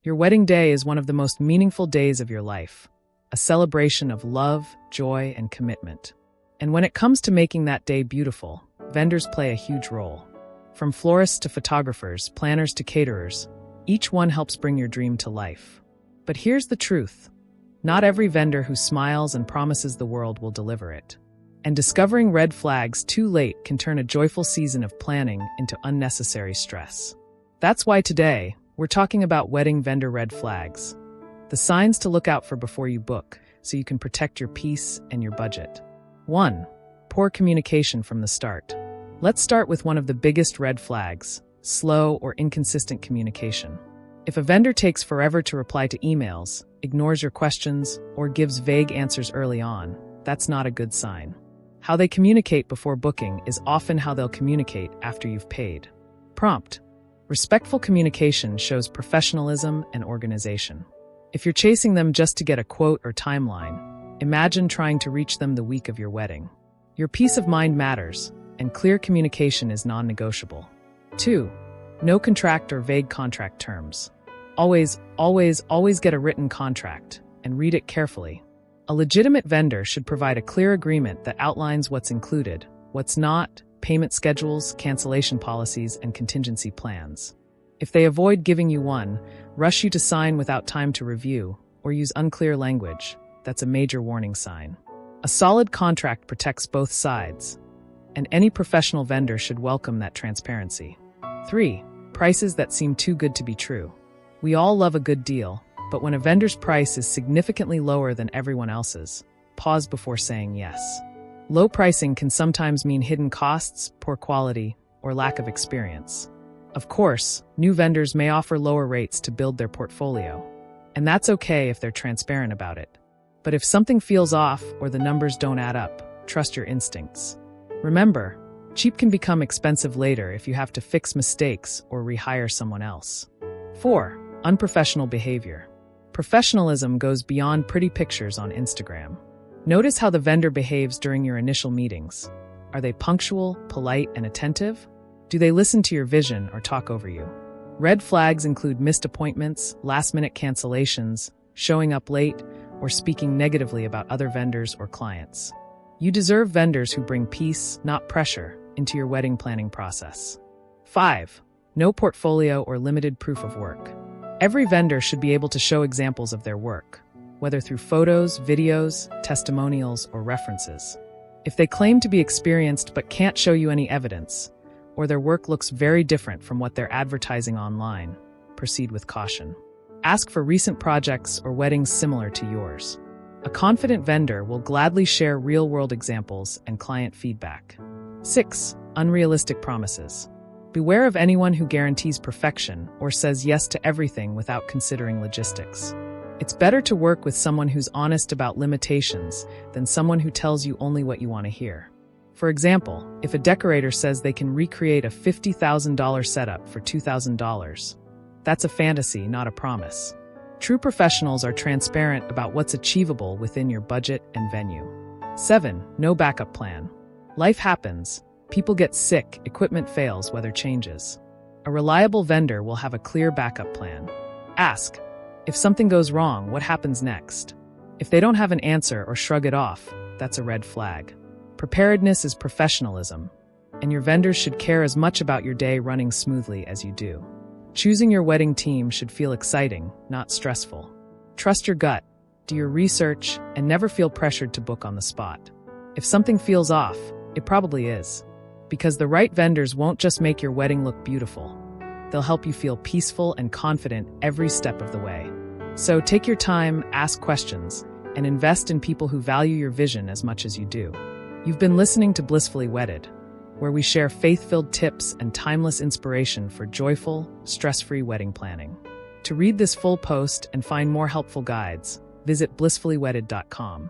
Your wedding day is one of the most meaningful days of your life, a celebration of love, joy, and commitment. And when it comes to making that day beautiful, vendors play a huge role. From florists to photographers, planners to caterers, each one helps bring your dream to life. But here's the truth. Not every vendor who smiles and promises the world will deliver it. And discovering red flags too late can turn a joyful season of planning into unnecessary stress. That's why today, we're talking about wedding vendor red flags. The signs to look out for before you book, so you can protect your peace and your budget. 1. Poor communication from the start. Let's start with one of the biggest red flags: slow or inconsistent communication. If a vendor takes forever to reply to emails, ignores your questions, or gives vague answers early on, that's not a good sign. How they communicate before booking is often how they'll communicate after you've paid. Prompt. Respectful communication shows professionalism and organization. If you're chasing them just to get a quote or timeline, imagine trying to reach them the week of your wedding. Your peace of mind matters, and clear communication is non-negotiable. 2. No contract or vague contract terms. Always get a written contract, and read it carefully. A legitimate vendor should provide a clear agreement that outlines what's included, what's not, payment schedules, cancellation policies, and contingency plans. If they avoid giving you one, rush you to sign without time to review, or use unclear language, that's a major warning sign. A solid contract protects both sides, and any professional vendor should welcome that transparency. 3. Prices that seem too good to be true. We all love a good deal, but when a vendor's price is significantly lower than everyone else's, pause before saying yes. Low pricing can sometimes mean hidden costs, poor quality, or lack of experience. Of course, new vendors may offer lower rates to build their portfolio, and that's okay if they're transparent about it. But if something feels off or the numbers don't add up, trust your instincts. Remember, cheap can become expensive later if you have to fix mistakes or rehire someone else. 4. Unprofessional behavior. Professionalism goes beyond pretty pictures on Instagram. Notice how the vendor behaves during your initial meetings. Are they punctual, polite, and attentive? Do they listen to your vision or talk over you? Red flags include missed appointments, last-minute cancellations, showing up late, or speaking negatively about other vendors or clients. You deserve vendors who bring peace, not pressure, into your wedding planning process. 5. No portfolio or limited proof of work. Every vendor should be able to show examples of their work, whether through photos, videos, testimonials, or references. If they claim to be experienced but can't show you any evidence, or their work looks very different from what they're advertising online, proceed with caution. Ask for recent projects or weddings similar to yours. A confident vendor will gladly share real-world examples and client feedback. 6. Unrealistic promises. Beware of anyone who guarantees perfection or says yes to everything without considering logistics. It's better to work with someone who's honest about limitations than someone who tells you only what you want to hear. For example, if a decorator says they can recreate a $50,000 setup for $2,000, that's a fantasy, not a promise. True professionals are transparent about what's achievable within your budget and venue. 7. No backup plan. Life happens. People get sick, equipment fails, weather changes. A reliable vendor will have a clear backup plan. Ask, if something goes wrong, what happens next? If they don't have an answer or shrug it off, that's a red flag. Preparedness is professionalism, and your vendors should care as much about your day running smoothly as you do. Choosing your wedding team should feel exciting, not stressful. Trust your gut, do your research, and never feel pressured to book on the spot. If something feels off, it probably is. Because the right vendors won't just make your wedding look beautiful. They'll help you feel peaceful and confident every step of the way. So take your time, ask questions, and invest in people who value your vision as much as you do. You've been listening to Blissfully Wedded, where we share faith-filled tips and timeless inspiration for joyful, stress-free wedding planning. To read this full post and find more helpful guides, visit blissfullywedded.com.